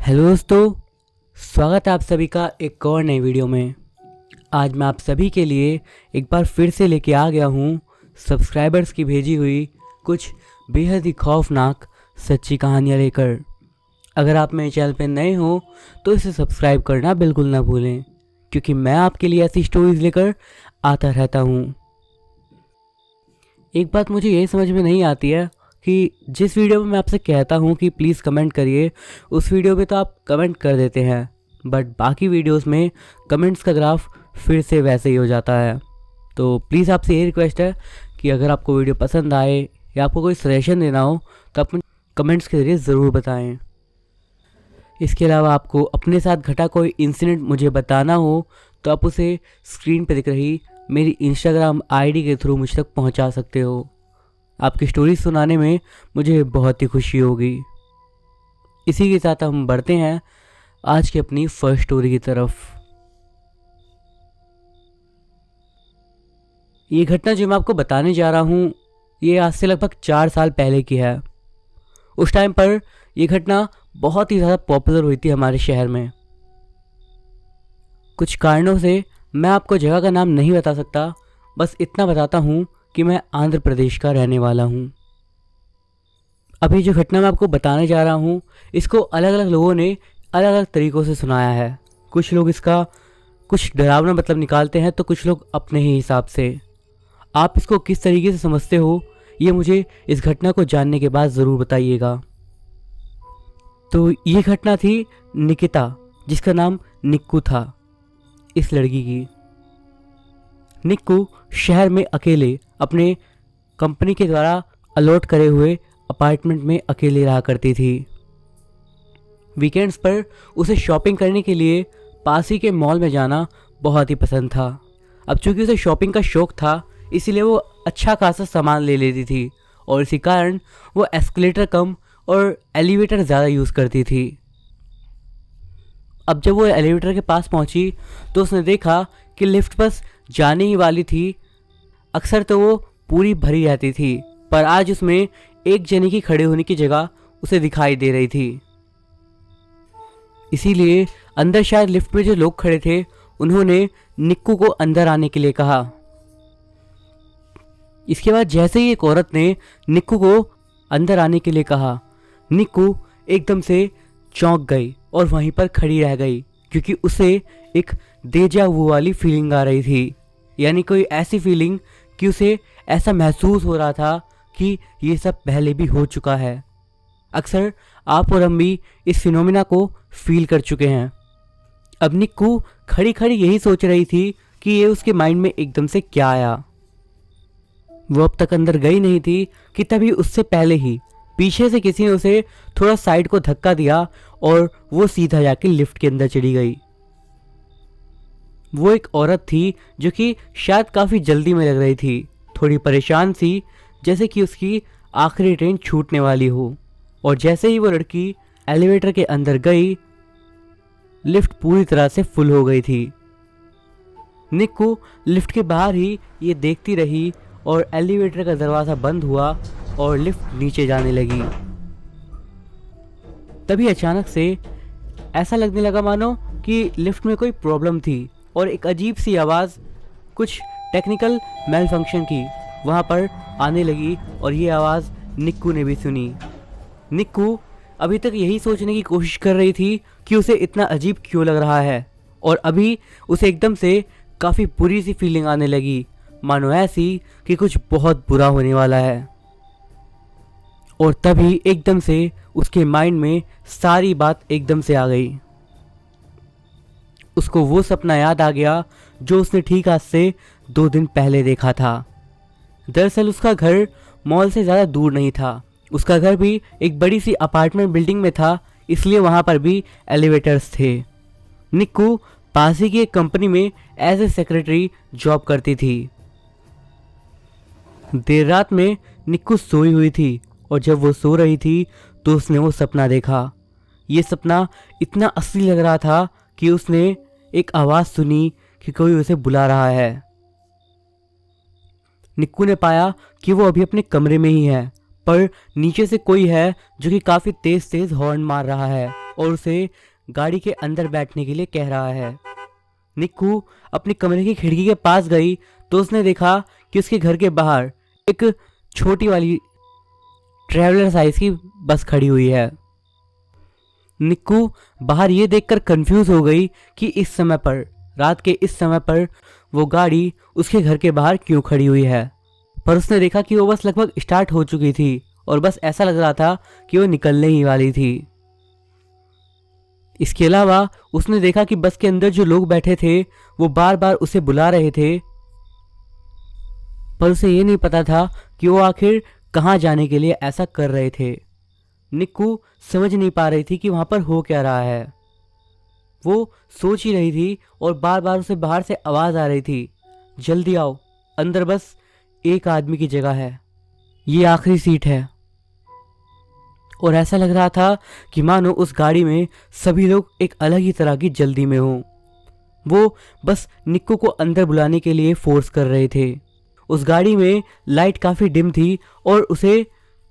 Hello दोस्तों, स्वागत है आप सभी का एक और नई वीडियो में। आज मैं आप सभी के लिए एक बार फिर से लेके आ गया हूँ सब्सक्राइबर्स की भेजी हुई कुछ बेहद ही खौफनाक सच्ची कहानियाँ लेकर। अगर आप मेरे चैनल पर नए हो तो इसे सब्सक्राइब करना बिल्कुल ना भूलें, क्योंकि मैं आपके लिए ऐसी स्टोरीज लेकर आता रहता हूँ। एक बात मुझे ये समझ में नहीं आती है कि जिस वीडियो में मैं आपसे कहता हूँ कि प्लीज़ कमेंट करिए, उस वीडियो में तो आप कमेंट कर देते हैं, बट बाकी वीडियोस में कमेंट्स का ग्राफ फिर से वैसे ही हो जाता है। तो प्लीज़ आपसे ये रिक्वेस्ट है कि अगर आपको वीडियो पसंद आए या आपको कोई सजेशन देना हो तो आप कमेंट्स के ज़रिए ज़रूर बताएं। इसके अलावा आपको अपने साथ घटा कोई इंसिडेंट मुझे बताना हो तो आप उसे स्क्रीन पर दिख रही मेरी इंस्टाग्राम आईडी के थ्रू मुझ तक पहुंचा सकते हो। आपकी स्टोरी सुनाने में मुझे बहुत ही खुशी होगी। इसी के साथ हम बढ़ते हैं आज की अपनी फर्स्ट स्टोरी की तरफ। ये घटना जो मैं आपको बताने जा रहा हूँ ये आज से लगभग 4 साल पहले की है। उस टाइम पर यह घटना बहुत ही ज़्यादा पॉपुलर हुई थी हमारे शहर में। कुछ कारणों से मैं आपको जगह का नाम नहीं बता सकता, बस इतना बताता हूँ कि मैं आंध्र प्रदेश का रहने वाला हूँ। अभी जो घटना मैं आपको बताने जा रहा हूँ इसको अलग अलग लोगों ने अलग अलग तरीक़ों से सुनाया है। कुछ लोग इसका कुछ डरावना मतलब निकालते हैं तो कुछ लोग अपने ही हिसाब से। आप इसको किस तरीके से समझते हो ये मुझे इस घटना को जानने के बाद ज़रूर बताइएगा। तो ये घटना थी निकिता, जिसका नाम निक्कू था, इस लड़की की। निक्कू शहर में अकेले अपने कंपनी के द्वारा अलॉट करे हुए अपार्टमेंट में अकेले रहा करती थी। वीकेंड्स पर उसे शॉपिंग करने के लिए पास ही के मॉल में जाना बहुत ही पसंद था। अब चूंकि उसे शॉपिंग का शौक़ था इसीलिए वो अच्छा खासा सामान ले लेती थी और इसी कारण वो एस्केलेटर कम और एलिवेटर ज़्यादा यूज़ करती थी। अब जब वो एलिवेटर के पास पहुंची तो उसने देखा कि लिफ्ट बस जाने ही वाली थी। अक्सर तो वो पूरी भरी रहती थी, पर आज उसमें एक जने की खड़े होने की जगह उसे दिखाई दे रही थी। इसीलिए अंदर शायद लिफ्ट में जो लोग खड़े थे उन्होंने निक्कू को अंदर आने के लिए कहा। इसके बाद जैसे ही एक औरत ने निक्कू को अंदर आने के लिए कहा, निक्कू एकदम से चौंक गई और वहीं पर खड़ी रह गई, क्योंकि उसे एक डेजा वू वाली फीलिंग आ रही थी। यानी कोई ऐसी फीलिंग कि उसे ऐसा महसूस हो रहा था कि ये सब पहले भी हो चुका है। अक्सर आप और हम भी इस फिनोमिना को फील कर चुके हैं। अब निक्कू खड़ी खड़ी यही सोच रही थी कि ये उसके माइंड में एकदम से क्या आया। वो अब तक अंदर गई नहीं थी कि तभी उससे पहले ही पीछे से किसी ने उसे थोड़ा साइड को धक्का दिया और वो सीधा जाके लिफ्ट के अंदर चली गई। वो एक औरत थी जो कि शायद काफ़ी जल्दी में लग रही थी, थोड़ी परेशान सी, जैसे कि उसकी आखिरी ट्रेन छूटने वाली हो। और जैसे ही वो लड़की एलिवेटर के अंदर गई लिफ्ट पूरी तरह से फुल हो गई थी। निक्कू लिफ्ट के बाहर ही ये देखती रही और एलिवेटर का दरवाज़ा बंद हुआ और लिफ्ट नीचे जाने लगी। तभी अचानक से ऐसा लगने लगा मानो कि लिफ्ट में कोई प्रॉब्लम थी और एक अजीब सी आवाज़ कुछ टेक्निकल मेल फंक्शन की वहाँ पर आने लगी और ये आवाज़ निक्कू ने भी सुनी। निक्कू अभी तक यही सोचने की कोशिश कर रही थी कि उसे इतना अजीब क्यों लग रहा है, और अभी उसे एकदम से काफ़ी बुरी सी फीलिंग आने लगी, मानो ऐसी कि कुछ बहुत बुरा होने वाला है। और तभी एकदम से उसके माइंड में सारी बात एकदम से आ गई। उसको वो सपना याद आ गया जो उसने ठीक आज से 2 दिन पहले देखा था। दरअसल उसका घर मॉल से ज़्यादा दूर नहीं था, उसका घर भी एक बड़ी सी अपार्टमेंट बिल्डिंग में था, इसलिए वहाँ पर भी एलिवेटर्स थे। निक्कू पास ही की एक कंपनी में एज ए सेक्रेटरी जॉब करती थी। देर रात में निक्कू सोई हुई थी और जब वो सो रही थी तो उसने वो सपना देखा। ये सपना इतना असली लग रहा था कि उसने एक आवाज़ सुनी कि कोई उसे बुला रहा है। निक्कू ने पाया कि वो अभी अपने कमरे में ही है, पर नीचे से कोई है जो कि काफ़ी तेज़ तेज़ हॉर्न मार रहा है और उसे गाड़ी के अंदर बैठने के लिए कह रहा है। निक्कू अपनी कमरे की खिड़की के पास गई तो उसने देखा कि उसके घर के बाहर एक छोटी वाली ट्रैवलर साइज की बस खड़ी हुई है। निक्कू बाहर ये देखकर कंफ्यूज हो गई कि इस समय पर, रात के इस समय पर वो गाड़ी उसके घर के बाहर क्यों खड़ी हुई है। पर उसने देखा कि वो बस लगभग स्टार्ट हो चुकी थी और बस ऐसा लग रहा था कि वो निकलने ही वाली थी। इसके अलावा उसने देखा कि बस के अंदर जो लोग बैठे थे वो बार बार उसे बुला रहे थे, पर उसे ये नहीं पता था कि वो आखिर कहाँ जाने के लिए ऐसा कर रहे थे। निक्कू समझ नहीं पा रही थी कि वहां पर हो क्या रहा है। वो सोच ही रही थी और बार बार उसे बाहर से आवाज आ रही थी, जल्दी आओ, अंदर बस एक आदमी की जगह है, ये आखिरी सीट है। और ऐसा लग रहा था कि मानो उस गाड़ी में सभी लोग एक अलग ही तरह की जल्दी में हों। वो बस निक्कू को अंदर बुलाने के लिए फोर्स कर रहे थे। उस गाड़ी में लाइट काफ़ी डिम थी और उसे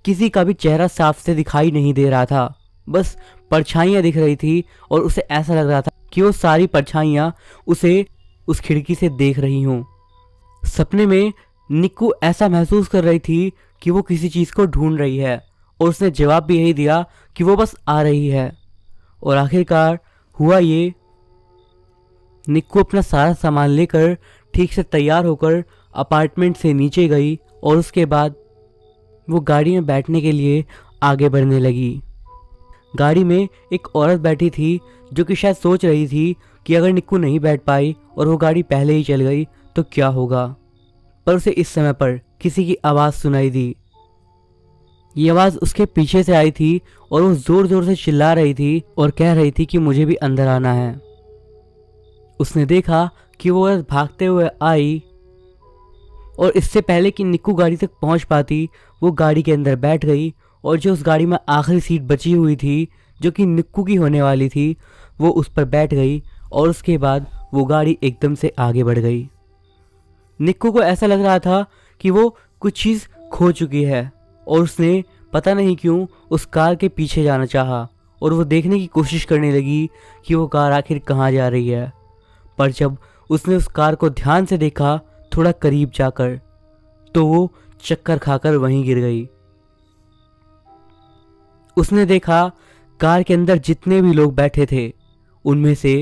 किसी का भी चेहरा साफ से दिखाई नहीं दे रहा था, बस परछाइयाँ दिख रही थी और उसे ऐसा लग रहा था कि वो सारी परछाइयाँ उसे उस खिड़की से देख रही हों। सपने में निक्कू ऐसा महसूस कर रही थी कि वो किसी चीज़ को ढूंढ रही है और उसने जवाब भी यही दिया कि वो बस आ रही है। और आखिरकार हुआ ये, निक्कू अपना सारा सामान लेकर ठीक से तैयार होकर अपार्टमेंट से नीचे गई और उसके बाद वो गाड़ी में बैठने के लिए आगे बढ़ने लगी। गाड़ी में एक औरत बैठी थी जो कि शायद सोच रही थी कि अगर निक्कू नहीं बैठ पाई और वो गाड़ी पहले ही चल गई तो क्या होगा। पर उसे इस समय पर किसी की आवाज़ सुनाई दी। ये आवाज़ उसके पीछे से आई थी और वो ज़ोर ज़ोर से चिल्ला रही थी और कह रही थी कि मुझे भी अंदर आना है। उसने देखा कि वो औरत भागते हुए आई और इससे पहले कि निक्कू गाड़ी तक पहुंच पाती वो गाड़ी के अंदर बैठ गई और जो उस गाड़ी में आखिरी सीट बची हुई थी जो कि निक्कू की होने वाली थी वो उस पर बैठ गई और उसके बाद वो गाड़ी एकदम से आगे बढ़ गई। निक्कू को ऐसा लग रहा था कि वो कुछ चीज़ खो चुकी है और उसने पता नहीं क्यों उस कार के पीछे जाना चाहा और वो देखने की कोशिश करने लगी कि वो कार आखिर कहाँ जा रही है। पर जब उसने उस कार को ध्यान से देखा थोड़ा करीब जाकर तो वो चक्कर खाकर वहीं गिर गई। उसने देखा कार के अंदर जितने भी लोग बैठे थे उनमें से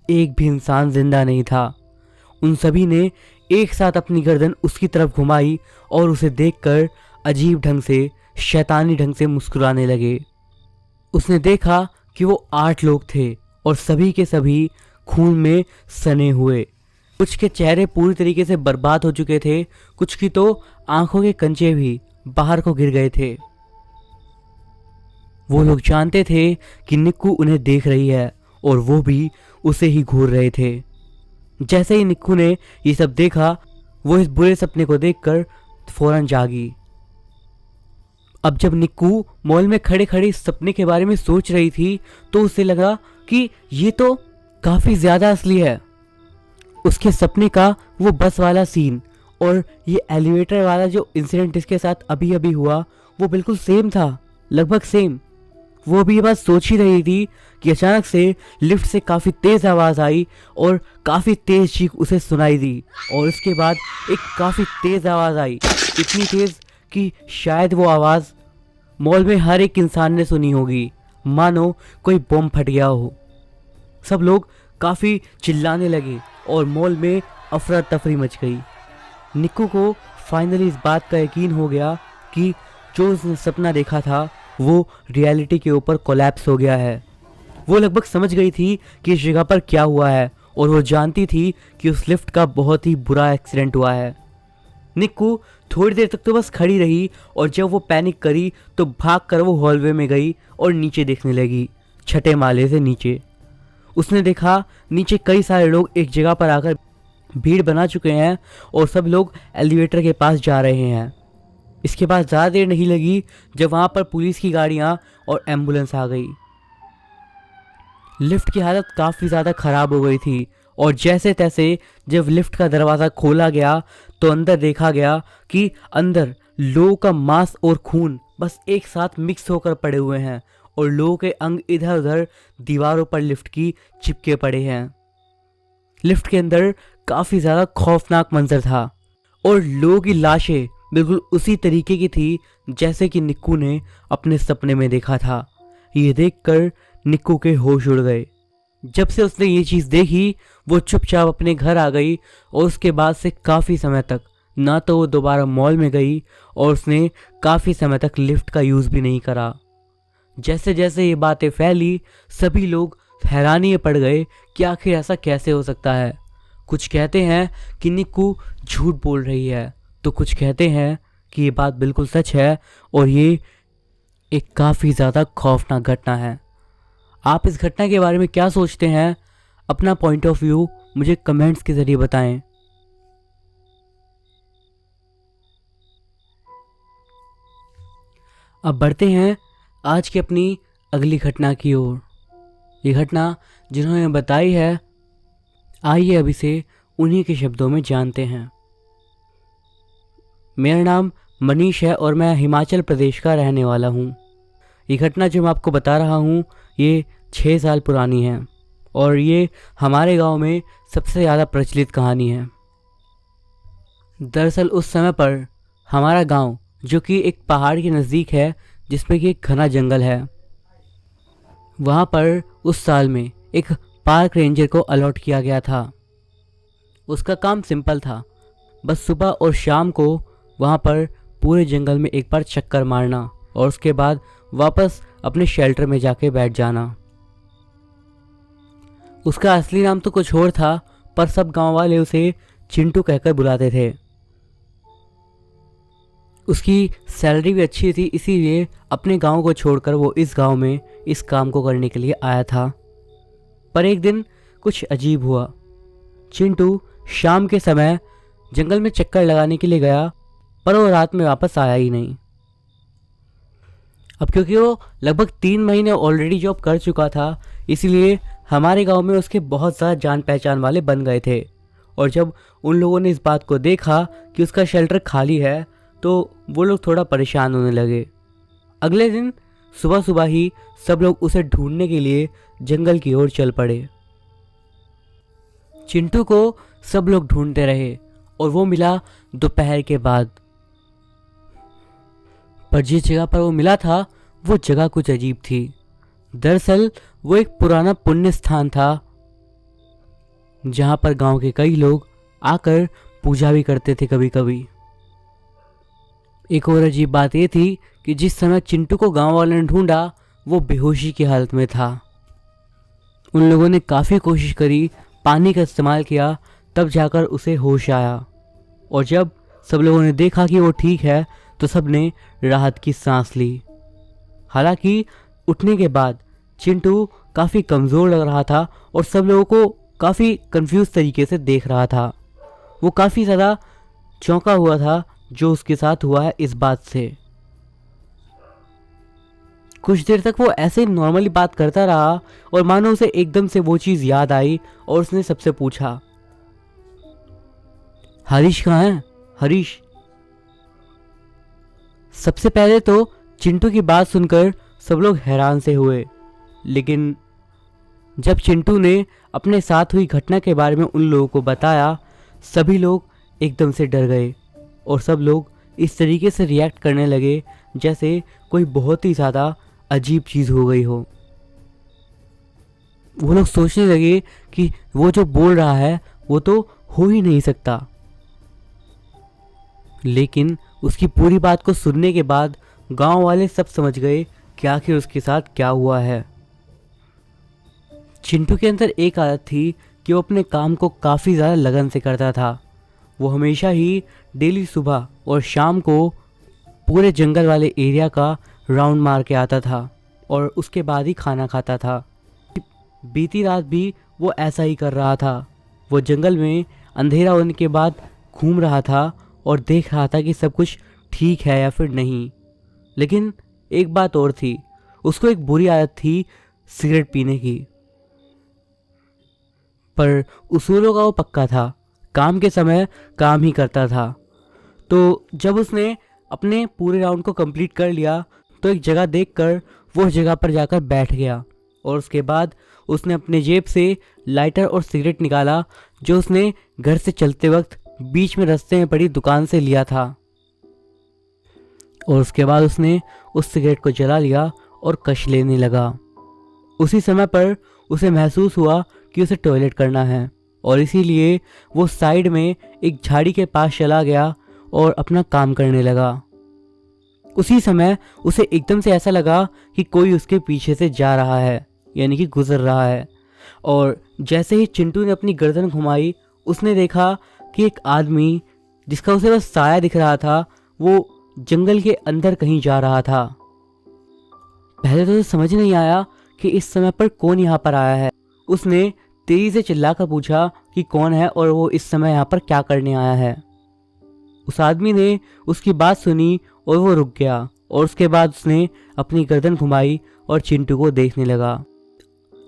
एक भी इंसान जिंदा नहीं था। उन सभी ने एक साथ अपनी गर्दन उसकी तरफ घुमाई और उसे देखकर अजीब ढंग से, शैतानी ढंग से मुस्कुराने लगे। उसने देखा कि वो 8 लोग थे और सभी के सभी खून में सने हुए। कुछ के चेहरे पूरी तरीके से बर्बाद हो चुके थे, कुछ की तो आंखों के कंचे भी बाहर को गिर गए थे। वो लोग जानते थे कि निक्कू उन्हें देख रही है और वो भी उसे ही घूर रहे थे। जैसे ही निक्कू ने ये सब देखा वो इस बुरे सपने को देखकर फौरन जागी। अब जब निक्कू मॉल में खड़े खड़े इस सपने के बारे में सोच रही थी तो उसे लगा कि ये तो काफ़ी ज़्यादा असली है। उसके सपने का वो बस वाला सीन और ये एलिवेटर वाला जो इंसिडेंट इसके साथ अभी अभी हुआ वो बिल्कुल सेम था, लगभग सेम। वो भी ये बात सोच ही रही थी कि अचानक से लिफ्ट से काफ़ी तेज़ आवाज़ आई और काफ़ी तेज़ चीख उसे सुनाई दी और उसके बाद एक काफ़ी तेज़ आवाज़ आई, इतनी तेज़ कि शायद वो आवाज़ मॉल में हर एक इंसान ने सुनी होगी, मानो कोई बम फट गया हो। सब लोग काफ़ी चिल्लाने लगे और मॉल में अफरा तफरी मच गई। निक्कू को फाइनली इस बात का यकीन हो गया कि जो उसने सपना देखा था वो रियलिटी के ऊपर कोलैप्स हो गया है। वो लगभग समझ गई थी कि इस जगह पर क्या हुआ है और वो जानती थी कि उस लिफ्ट का बहुत ही बुरा एक्सीडेंट हुआ है। निक्कू थोड़ी देर तक तो बस खड़ी रही और जब वो पैनिक करी तो भागकर वो हॉलवे में गई और नीचे देखने लगी, छठे माले से नीचे। उसने देखा नीचे कई सारे लोग एक जगह पर आकर भीड़ बना चुके हैं और सब लोग एलिवेटर के पास जा रहे हैं। इसके बाद ज़्यादा देर नहीं लगी जब वहाँ पर पुलिस की गाड़ियाँ और एम्बुलेंस आ गई। लिफ्ट की हालत काफ़ी ज़्यादा ख़राब हो गई थी और जैसे तैसे जब लिफ्ट का दरवाज़ा खोला गया तो अंदर देखा गया कि अंदर लोगों का मांस और खून बस एक साथ मिक्स होकर पड़े हुए हैं और लोगों के अंग इधर उधर दीवारों पर लिफ्ट की चिपके पड़े हैं। लिफ्ट के अंदर काफ़ी ज़्यादा खौफनाक मंजर था और लोगों की लाशें बिल्कुल उसी तरीके की थी जैसे कि निक्कू ने अपने सपने में देखा था। ये देखकर निक्कू के होश उड़ गए। जब से उसने ये चीज़ देखी वो चुपचाप अपने घर आ गई और उसके बाद से काफ़ी समय तक ना तो वो दोबारा मॉल में गई और उसने काफ़ी समय तक लिफ्ट का यूज़ भी नहीं करा। जैसे जैसे ये बातें फैली सभी लोग हैरानी में पड़ गए कि आखिर ऐसा कैसे हो सकता है। कुछ कहते हैं कि निक्कू झूठ बोल रही है तो कुछ कहते हैं कि ये बात बिल्कुल सच है और ये एक काफ़ी ज़्यादा खौफनाक घटना है। आप इस घटना के बारे में क्या सोचते हैं? अपना पॉइंट ऑफ व्यू मुझे कमेंट्स के ज़रिए बताएं। अब बढ़ते हैं आज की अपनी अगली घटना की ओर। ये घटना जिन्होंने बताई है आइए अभी से उन्हीं के शब्दों में जानते हैं। मेरा नाम मनीष है और मैं हिमाचल प्रदेश का रहने वाला हूँ। ये घटना जो मैं आपको बता रहा हूँ ये 6 साल पुरानी है और ये हमारे गांव में सबसे ज़्यादा प्रचलित कहानी है। दरअसल उस समय पर हमारा गांव जो कि एक पहाड़ के नज़दीक है जिसमें कि एक घना जंगल है, वहाँ पर उस साल में एक पार्क रेंजर को अलॉट किया गया था। उसका काम सिंपल था, बस सुबह और शाम को वहाँ पर पूरे जंगल में एक बार चक्कर मारना और उसके बाद वापस अपने शेल्टर में जाके बैठ जाना। उसका असली नाम तो कुछ और था पर सब गांव वाले उसे चिंटू कहकर बुलाते थे। उसकी सैलरी भी अच्छी थी, इसीलिए अपने गांव को छोड़कर वो इस गांव में इस काम को करने के लिए आया था। पर एक दिन कुछ अजीब हुआ। चिंटू शाम के समय जंगल में चक्कर लगाने के लिए गया पर वो रात में वापस आया ही नहीं। अब क्योंकि वो लगभग 3 महीने ऑलरेडी जॉब कर चुका था इसीलिए हमारे गांव में उसके बहुत ज़्यादा जान पहचान वाले बन गए थे। और जब उन लोगों ने इस बात को देखा कि उसका शेल्टर खाली है तो वो लोग थोड़ा परेशान होने लगे। अगले दिन सुबह सुबह ही सब लोग उसे ढूंढने के लिए जंगल की ओर चल पड़े। चिंटू को सब लोग ढूंढते रहे और वो मिला दोपहर के बाद। पर जिस जगह पर वो मिला था वो जगह कुछ अजीब थी। दरअसल वो एक पुराना पुण्य स्थान था जहां पर गांव के कई लोग आकर पूजा भी करते थे कभी कभी। एक और अजीब बात ये थी कि जिस समय चिंटू को गांव वालों ने ढूंढा वो बेहोशी की हालत में था। उन लोगों ने काफ़ी कोशिश करी, पानी का इस्तेमाल किया, तब जाकर उसे होश आया। और जब सब लोगों ने देखा कि वो ठीक है तो सब ने राहत की सांस ली। हालांकि उठने के बाद चिंटू काफ़ी कमज़ोर लग रहा था और सब लोगों को काफ़ी कंफ्यूज तरीके से देख रहा था। वो काफ़ी ज़्यादा चौंका हुआ था जो उसके साथ हुआ है इस बात से। कुछ देर तक वो ऐसे ही नॉर्मली बात करता रहा और मानो उसे एकदम से वो चीज़ याद आई और उसने सबसे पूछा, हरीश कहाँ है? हरीश। सबसे पहले तो चिंटू की बात सुनकर सब लोग हैरान से हुए, लेकिन जब चिंटू ने अपने साथ हुई घटना के बारे में उन लोगों को बताया सभी लोग एकदम से डर गए और सब लोग इस तरीके से रिएक्ट करने लगे जैसे कोई बहुत ही ज़्यादा अजीब चीज़ हो गई हो। वो लोग सोचने लगे कि वो जो बोल रहा है वो तो हो ही नहीं सकता। लेकिन उसकी पूरी बात को सुनने के बाद गांव वाले सब समझ गए कि आखिर उसके साथ क्या हुआ है। चिंटू के अंदर एक आदत थी कि वो अपने काम को काफ़ी ज़्यादा लगन से करता था। वो हमेशा ही डेली सुबह और शाम को पूरे जंगल वाले एरिया का राउंड मार के आता था और उसके बाद ही खाना खाता था। बीती रात भी वो ऐसा ही कर रहा था। वो जंगल में अंधेरा होने के बाद घूम रहा था और देख रहा था कि सब कुछ ठीक है या फिर नहीं। लेकिन एक बात और थी, उसको एक बुरी आदत थी सिगरेट पीने की। पर उसूलों का वो पक्का था, काम के समय काम ही करता था। तो जब उसने अपने पूरे राउंड को कंप्लीट कर लिया तो एक जगह देखकर वो जगह पर जाकर बैठ गया और उसके बाद उसने अपने जेब से लाइटर और सिगरेट निकाला जो उसने घर से चलते वक्त बीच में रास्ते में पड़ी दुकान से लिया था। और उसके बाद उसने उस सिगरेट को जला लिया और कश लेने लगा। उसी समय पर उसे महसूस हुआ कि उसे टॉयलेट करना है और इसीलिए वो साइड में एक झाड़ी के पास चला गया और अपना काम करने लगा। उसी समय उसे एकदम से ऐसा लगा कि कोई उसके पीछे से जा रहा है, यानी कि गुजर रहा है। और जैसे ही चिंटू ने अपनी गर्दन घुमाई, उसने देखा कि एक आदमी जिसका उसे बस साया दिख रहा था वो जंगल के अंदर कहीं जा रहा था। पहले तो उसे समझ नहीं आया कि इस समय पर कौन यहाँ पर आया है। उसने तेजी से चिल्लाकर पूछा कि कौन है और वो इस समय यहाँ पर क्या करने आया है। उस आदमी ने उसकी बात सुनी और वो रुक गया और उसके बाद उसने अपनी गर्दन घुमाई और चिंटू को देखने लगा।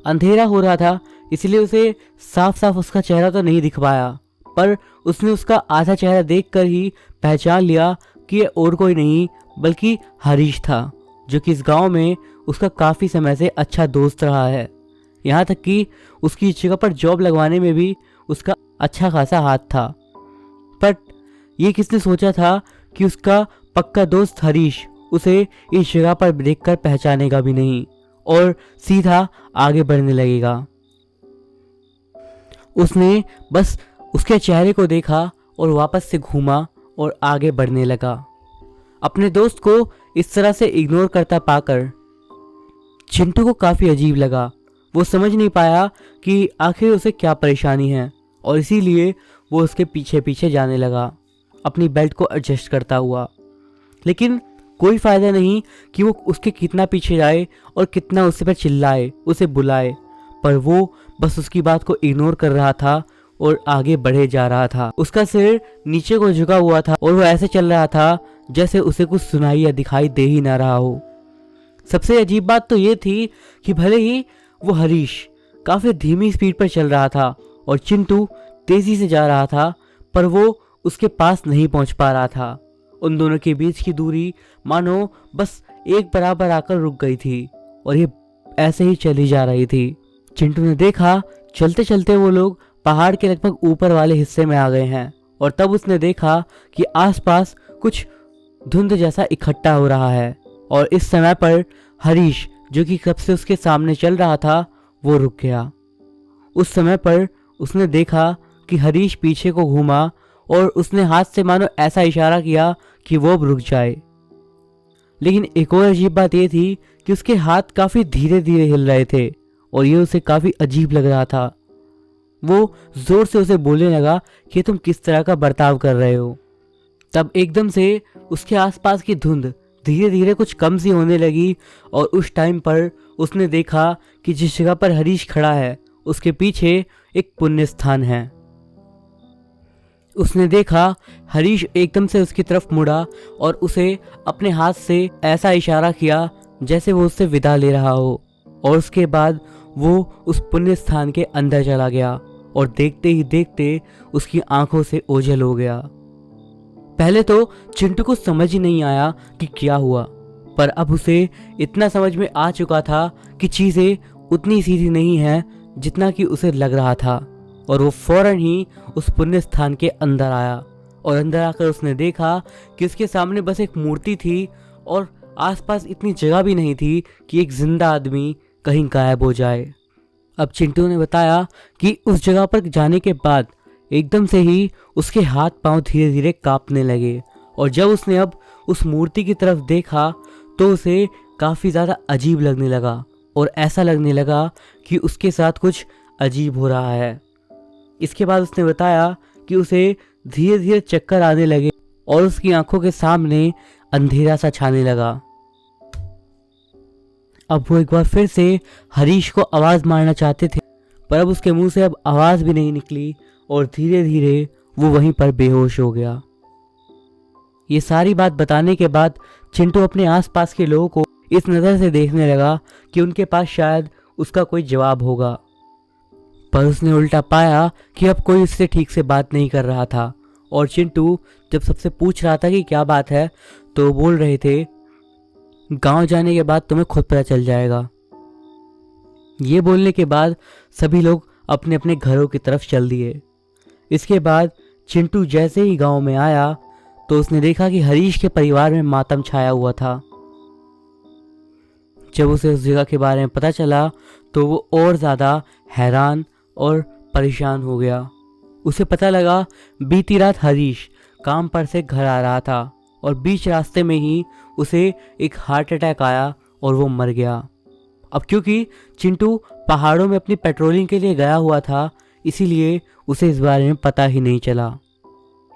अंधेरा हो रहा था इसलिए उसे साफ साफ उसका चेहरा तो नहीं दिख पाया, पर उसने उसका आधा चेहरा देखकर ही पहचान लिया कि ये और कोई नहीं बल्कि हरीश था, जो कि इस गांव में उसका काफ़ी समय से अच्छा दोस्त रहा है। यहाँ तक कि उसकी इस जगह पर जॉब लगवाने में भी उसका अच्छा खासा हाथ था। पर ये किसने सोचा था कि उसका पक्का दोस्त हरीश उसे इस जगह पर देखकर पहचानेगा भी नहीं और सीधा आगे बढ़ने लगेगा। उसने बस उसके चेहरे को देखा और वापस से घूमा और आगे बढ़ने लगा। अपने दोस्त को इस तरह से इग्नोर करता पाकर चिंटू को काफ़ी अजीब लगा। वो समझ नहीं पाया कि आखिर उसे क्या परेशानी है और इसीलिए वो उसके पीछे पीछे जाने लगा, अपनी बेल्ट को एडजस्ट करता हुआ। लेकिन कोई फ़ायदा नहीं कि वो उसके कितना पीछे जाए और कितना उससे पर चिल्लाए, उसे बुलाए, पर वो बस उसकी बात को इग्नोर कर रहा था और आगे बढ़े जा रहा था। उसका सिर नीचे को झुका हुआ था और वो ऐसे चल रहा था जैसे उसे कुछ सुनाई या दिखाई दे ही ना रहा हो। सबसे अजीब बात तो ये थी कि भले ही वो हरीश काफ़ी धीमी स्पीड पर चल रहा था और चिंटू तेज़ी से जा रहा था, पर वो उसके पास नहीं पहुंच पा रहा था। उन दोनों के बीच की दूरी मानो बस एक बराबर आकर रुक गई थी और ये ऐसे ही चली जा रही थी। चिंटू ने देखा चलते चलते वो लोग पहाड़ के लगभग ऊपर वाले हिस्से में आ गए हैं और तब उसने देखा कि आसपास कुछ धुंध जैसा इकट्ठा हो रहा है और इस समय पर हरीश, जो कि कब से उसके सामने चल रहा था, वो रुक गया। उस समय पर उसने देखा कि हरीश पीछे को घूमा और उसने हाथ से मानो ऐसा इशारा किया कि वो अब रुक जाए। लेकिन एक और अजीब बात ये थी कि उसके हाथ काफ़ी धीरे धीरे हिल रहे थे और ये उसे काफ़ी अजीब लग रहा था। वो ज़ोर से उसे बोलने लगा कि तुम किस तरह का बर्ताव कर रहे हो। तब एकदम से उसके आसपास की धुंध धीरे धीरे कुछ कम सी होने लगी और उस टाइम पर उसने देखा कि जिस जगह पर हरीश खड़ा है उसके पीछे एक पुण्य स्थान है। उसने देखा हरीश एकदम से उसकी तरफ मुड़ा और उसे अपने हाथ से ऐसा इशारा किया जैसे वो उससे विदा ले रहा हो और उसके बाद वो उस पुण्य स्थान के अंदर चला गया और देखते ही देखते उसकी आंखों से ओझल हो गया। पहले तो चिंटू को समझ ही नहीं आया कि क्या हुआ, पर अब उसे इतना समझ में आ चुका था कि चीज़ें उतनी सीधी नहीं हैं जितना कि उसे लग रहा था और वो फौरन ही उस पुण्य स्थान के अंदर आया और अंदर आकर उसने देखा कि उसके सामने बस एक मूर्ति थी और आसपास इतनी जगह भी नहीं थी कि एक जिंदा आदमी कहीं गायब हो जाए। अब चिंटू ने बताया कि उस जगह पर जाने के बाद एकदम से ही उसके हाथ पांव धीरे धीरे कांपने लगे और जब उसने अब उस मूर्ति की तरफ देखा तो उसे काफ़ी ज़्यादा अजीब लगने लगा और ऐसा लगने लगा कि उसके साथ कुछ अजीब हो रहा है। इसके बाद उसने बताया कि उसे धीरे धीरे चक्कर आने लगे और उसकी आंखों के सामने अंधेरा सा छाने लगा। अब वो एक बार फिर से हरीश को आवाज़ मारना चाहते थे, पर अब उसके मुंह से अब आवाज़ भी नहीं निकली और धीरे धीरे वो वहीं पर बेहोश हो गया। ये सारी बात बताने के बाद चिंटू अपने आसपास के लोगों को इस नज़र से देखने लगा कि उनके पास शायद उसका कोई जवाब होगा, पर उसने उल्टा पाया कि अब कोई उससे ठीक से बात नहीं कर रहा था और चिंटू जब सबसे पूछ रहा था कि क्या बात है तो बोल रहे थे गांव जाने के बाद तुम्हें खुद पता चल जाएगा। ये बोलने के बाद सभी लोग अपने अपने घरों की तरफ चल दिए। इसके बाद चिंटू जैसे ही गांव में आया तो उसने देखा कि हरीश के परिवार में मातम छाया हुआ था। जब उसे उस जगह के बारे में पता चला तो वो और ज़्यादा हैरान और परेशान हो गया। उसे पता लगा बीती रात हरीश काम पर से घर आ रहा था और बीच रास्ते में ही उसे एक हार्ट अटैक आया और वो मर गया। अब क्योंकि चिंटू पहाड़ों में अपनी पेट्रोलिंग के लिए गया हुआ था, इसीलिए उसे इस बारे में पता ही नहीं चला।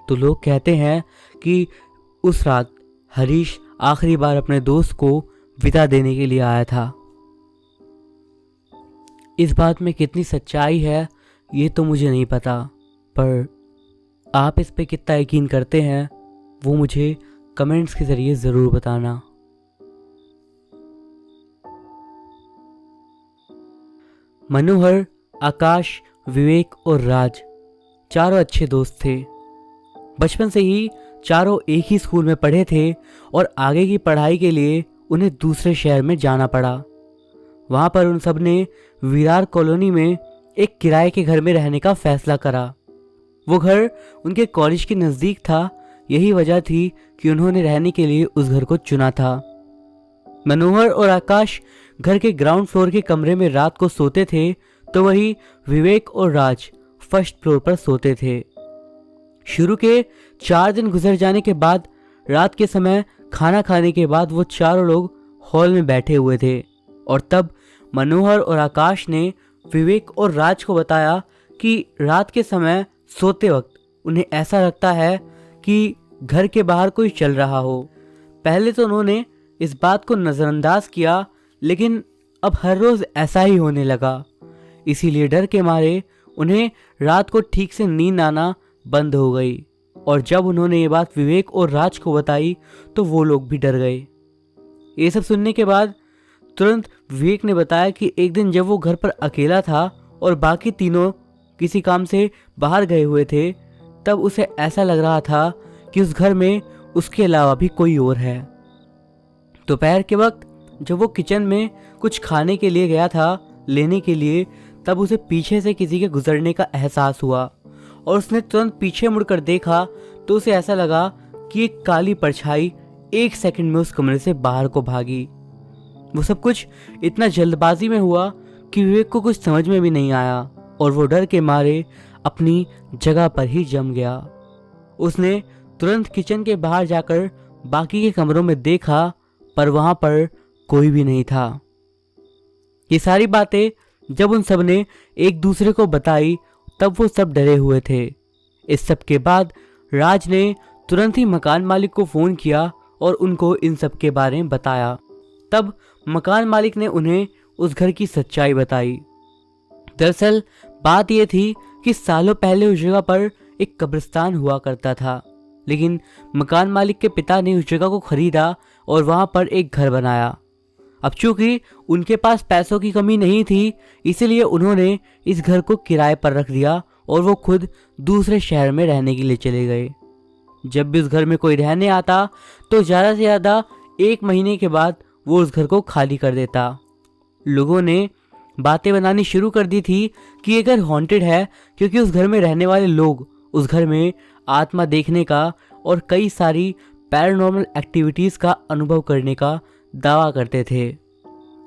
तो लोग कहते हैं कि उस रात हरीश आखिरी बार अपने दोस्त को विदा देने के लिए आया था। इस बात में कितनी सच्चाई है ये तो मुझे नहीं पता, पर आप इस पे कितना यकीन करते हैं वो मुझे कमेंट्स के ज़रिए ज़रूर बताना। मनोहर, आकाश, विवेक और राज चारों अच्छे दोस्त थे। बचपन से ही चारों एक ही स्कूल में पढ़े थे और आगे की पढ़ाई के लिए उन्हें दूसरे शहर में जाना पड़ा। वहाँ पर उन सब ने विरार कॉलोनी में एक किराए के घर में रहने का फैसला करा। वो घर उनके कॉलेज के नज़दीक था, यही वजह थी कि उन्होंने रहने के लिए उस घर को चुना था। मनोहर और आकाश घर के ग्राउंड फ्लोर के कमरे में रात को सोते थे, तो वही विवेक और राज फर्स्ट फ्लोर पर सोते थे। शुरू के 4 दिन गुजर जाने के बाद रात के समय खाना खाने के बाद वो चारों लोग हॉल में बैठे हुए थे और तब मनोहर और आकाश ने विवेक और राज को बताया कि रात के समय सोते वक्त उन्हें ऐसा लगता है कि घर के बाहर कोई चल रहा हो। पहले तो उन्होंने इस बात को नज़रअंदाज किया, लेकिन अब हर रोज़ ऐसा ही होने लगा। इसीलिए डर के मारे उन्हें रात को ठीक से नींद आना बंद हो गई और जब उन्होंने ये बात विवेक और राज को बताई तो वो लोग भी डर गए। ये सब सुनने के बाद तुरंत विवेक ने बताया कि एक दिन जब वो घर पर अकेला था और बाकी तीनों किसी काम से बाहर गए हुए थे, तब उसे ऐसा लग रहा था कि उस घर में उसके अलावा भी कोई और है। दोपहर के वक्त जब वो किचन में कुछ खाने के लिए गया था लेने के लिए, तब उसे पीछे से किसी के गुजरने का एहसास हुआ और उसने तुरंत पीछे मुड़कर देखा तो उसे ऐसा लगा कि एक काली परछाई 1 सेकंड में उस कमरे से बाहर को भागी। वो सब कुछ इतना जल्दबाजी में हुआ कि विवेक को कुछ समझ में भी नहीं आया और वो डर के मारे अपनी जगह पर ही जम गया। उसने तुरंत किचन के बाहर जाकर बाकी के कमरों में देखा, पर वहां पर कोई भी नहीं था। ये सारी बातें जब उन सब ने एक दूसरे को बताई तब वो सब डरे हुए थे। इस सब के बाद राज ने तुरंत ही मकान मालिक को फ़ोन किया और उनको इन सब के बारे में बताया। तब मकान मालिक ने उन्हें उस घर की सच्चाई बताई। दरअसल बात यह थी कि सालों पहले उस जगह पर एक कब्रिस्तान हुआ करता था, लेकिन मकान मालिक के पिता ने उस जगह को खरीदा और वहां पर एक घर बनाया। अब चूंकि उनके पास पैसों की कमी नहीं थी, इसलिए उन्होंने इस घर को किराए पर रख दिया और वो खुद दूसरे शहर में रहने के लिए चले गए। जब भी उस घर में कोई रहने आता तो ज़्यादा से ज़्यादा 1 महीने के बाद वो उस घर को खाली कर देता। लोगों ने बातें बनानी शुरू कर दी थी कि ये घर हॉन्टेड है, क्योंकि उस घर में रहने वाले लोग उस घर में आत्मा देखने का और कई सारी पैरानॉर्मल एक्टिविटीज़ का अनुभव करने का दावा करते थे।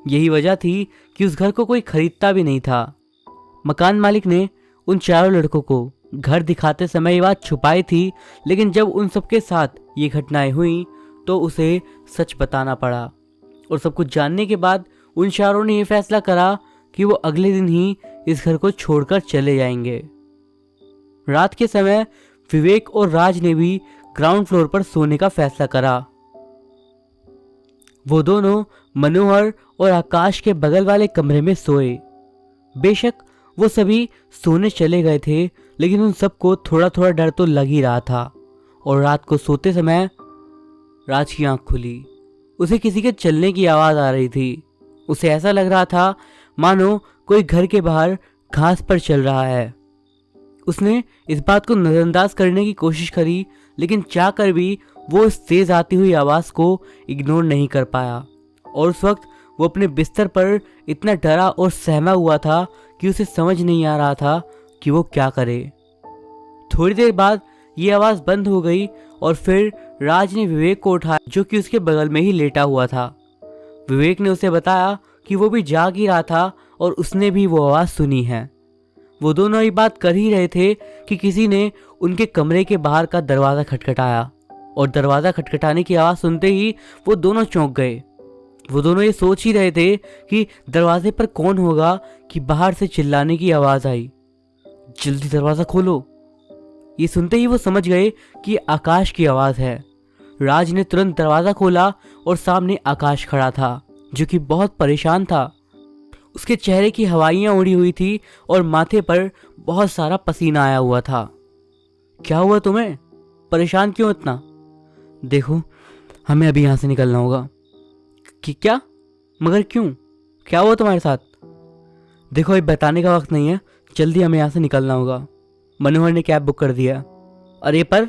यही वजह थी कि उस घर को कोई खरीदता भी नहीं था। मकान मालिक ने उन चारों लड़कों को घर दिखाते समय ये बात छुपाई थी, लेकिन जब उन सबके साथ ये घटनाएं हुई तो उसे सच बताना पड़ा और सब कुछ जानने के बाद उन चारों ने ये फैसला करा कि वो अगले दिन ही इस घर को छोड़कर चले जाएंगे। रात के समय विवेक और राज ने भी ग्राउंड फ्लोर पर सोने का फैसला करा। वो दोनों मनोहर और आकाश के बगल वाले कमरे में सोए। बेशक वो सभी सोने चले गए थे, लेकिन उन सबको थोड़ा थोड़ा डर तो लग ही रहा था और रात को सोते समय राज की आंख खुली। उसे किसी के चलने की आवाज़ आ रही थी। उसे ऐसा लग रहा था मानो कोई घर के बाहर घास पर चल रहा है। उसने इस बात को नज़रअंदाज करने की कोशिश करी, लेकिन चाह कर भी वो इस तेज आती हुई आवाज़ को इग्नोर नहीं कर पाया और उस वक्त वो अपने बिस्तर पर इतना डरा और सहमा हुआ था कि उसे समझ नहीं आ रहा था कि वो क्या करे। थोड़ी देर बाद ये आवाज़ बंद हो गई और फिर राज ने विवेक को उठाया, जो कि उसके बगल में ही लेटा हुआ था। विवेक ने उसे बताया कि वो भी जाग ही रहा था और उसने भी वो आवाज़ सुनी है। वो दोनों ही बात कर ही रहे थे कि किसी ने उनके कमरे के बाहर का दरवाज़ा खटखटाया और दरवाज़ा खटखटाने की आवाज़ सुनते ही वो दोनों चौंक गए। वो दोनों ये सोच ही रहे थे कि दरवाजे पर कौन होगा कि बाहर से चिल्लाने की आवाज़ आई, जल्दी दरवाज़ा खोलो। ये सुनते ही वो समझ गए कि आकाश की आवाज़ है। राज ने तुरंत दरवाज़ा खोला और सामने आकाश खड़ा था, जो कि बहुत परेशान था। उसके चेहरे की हवाइयाँ उड़ी हुई थी और माथे पर बहुत सारा पसीना आया हुआ था। क्या हुआ तुम्हें? परेशान क्यों इतना? देखो, हमें अभी यहाँ से निकलना होगा। कि क्या? मगर क्यों? क्या हुआ तुम्हारे साथ? देखो, अभी बताने का वक्त नहीं है, जल्दी हमें यहाँ से निकलना होगा। मनोहर ने कैब बुक कर दिया। अरे पर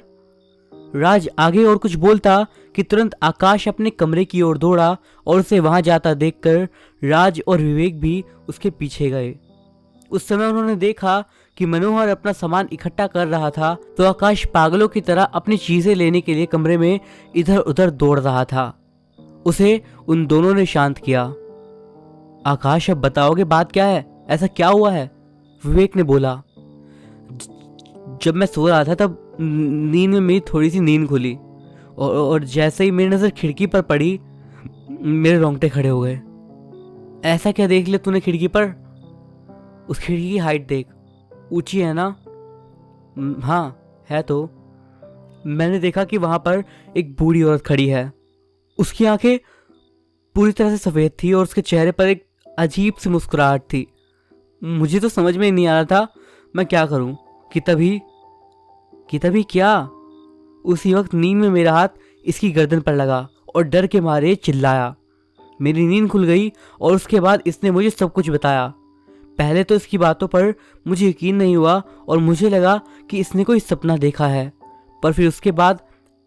राज आगे और कुछ बोलता कि तुरंत आकाश अपने कमरे की ओर दौड़ा और उसे वहां जाता देखकर राज और विवेक भी उसके पीछे गए। उस समय उन्होंने देखा कि मनोहर अपना सामान इकट्ठा कर रहा था, तो आकाश पागलों की तरह अपनी चीजें लेने के लिए कमरे में इधर उधर दौड़ रहा था। उसे उन दोनों ने शांत किया। आकाश, अब बताओगे बात क्या है? ऐसा क्या हुआ है? विवेक ने बोला। जब मैं सो रहा था तब नींद में मेरी थोड़ी सी नींद खुली और जैसे ही मेरी नज़र खिड़की पर पड़ी, मेरे रोंगटे खड़े हो गए। ऐसा क्या देख लिया तूने खिड़की पर? उस खिड़की की हाइट देख, ऊंची है ना? हाँ है। तो मैंने देखा कि वहाँ पर एक बूढ़ी औरत खड़ी है। उसकी आंखें पूरी तरह से सफ़ेद थी और उसके चेहरे पर एक अजीब सी मुस्कुराहट थी। मुझे तो समझ में ही नहीं आ रहा था मैं क्या करूं कि तभी क्या? उसी वक्त नींद में मेरा हाथ इसकी गर्दन पर लगा और डर के मारे चिल्लाया। मेरी नींद खुल गई और उसके बाद इसने मुझे सब कुछ बताया। पहले तो इसकी बातों पर मुझे यकीन नहीं हुआ और मुझे लगा कि इसने कोई सपना देखा है, पर फिर उसके बाद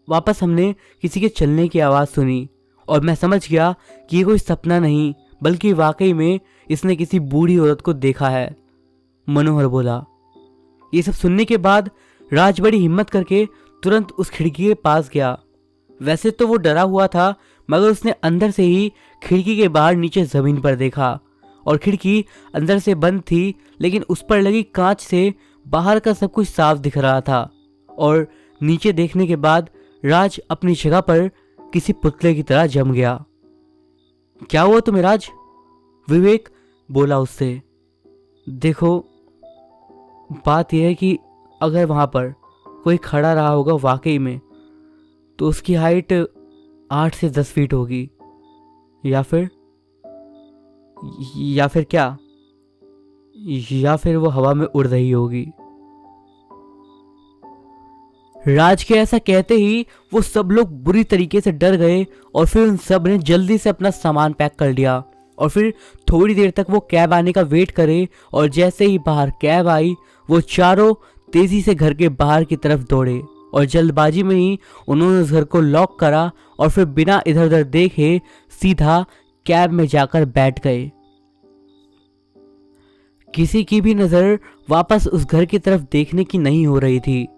वापस हमने किसी के चलने की आवाज़ सुनी और मैं समझ गया कि ये कोई सपना नहीं बल्कि वाकई में इसने किसी बूढ़ी औरत को देखा है, मनोहर बोला। ये सब सुनने के बाद राज बड़ी हिम्मत करके तुरंत उस खिड़की के पास गया। वैसे तो वो डरा हुआ था, मगर उसने अंदर से ही खिड़की के बाहर नीचे ज़मीन पर देखा और खिड़की अंदर से बंद थी, लेकिन उस पर लगी कांच से बाहर का सब कुछ साफ दिख रहा था। और नीचे देखने के बाद राज अपनी जगह पर किसी पुतले की तरह जम गया। क्या हुआ तुम्हें राज? विवेक बोला उससे। देखो, बात यह है कि अगर वहाँ पर कोई खड़ा रहा होगा वाकई में, तो उसकी हाइट 8 से 10 फीट होगी, या फिर क्या, या फिर वो हवा में उड़ रही होगी। राज के ऐसा कहते ही वो सब लोग बुरी तरीके से डर गए और फिर उन सब ने जल्दी से अपना सामान पैक कर लिया और फिर थोड़ी देर तक वो कैब आने का वेट करे। और जैसे ही बाहर कैब आई, वो चारों तेजी से घर के बाहर की तरफ दौड़े और जल्दबाजी में ही उन्होंने उस घर को लॉक करा और फिर बिना इधर उधर देखे सीधा कैब में जाकर बैठ गए। किसी की भी नज़र वापस उस घर की तरफ देखने की नहीं हो रही थी,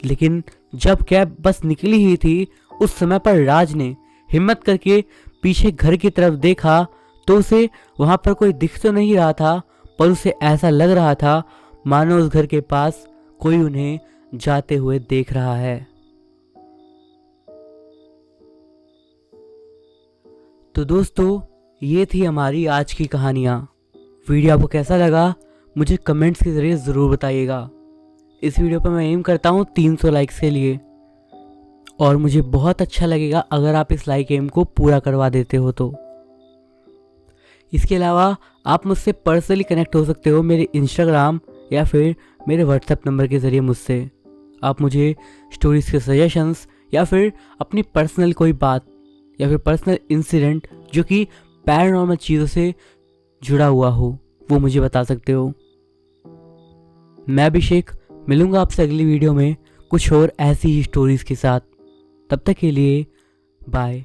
लेकिन जब कैब बस निकली ही थी, उस समय पर राज ने हिम्मत करके पीछे घर की तरफ देखा तो उसे वहां पर कोई दिख तो नहीं रहा था, पर उसे ऐसा लग रहा था मानो उस घर के पास कोई उन्हें जाते हुए देख रहा है। तो दोस्तों, ये थी हमारी आज की कहानियाँ। वीडियो आपको कैसा लगा मुझे कमेंट्स के ज़रिए ज़रूर बताइएगा। इस वीडियो पर मैं एम करता हूँ 300 लाइक्स के लिए, और मुझे बहुत अच्छा लगेगा अगर आप इस लाइक एम को पूरा करवा देते हो तो। इसके अलावा आप मुझसे पर्सनली कनेक्ट हो सकते हो मेरे इंस्टाग्राम या फिर मेरे व्हाट्सएप नंबर के ज़रिए मुझसे। आप मुझे स्टोरीज़ के सजेशंस या फिर अपनी पर्सनल कोई बात या फिर पर्सनल इंसिडेंट जो कि पैरानॉर्मल चीज़ों से जुड़ा हुआ हो वो मुझे बता सकते हो। मैं अभिषेक मिलूँगा आपसे अगली वीडियो में कुछ और ऐसी ही स्टोरीज़ के साथ। तब तक के लिए बाय।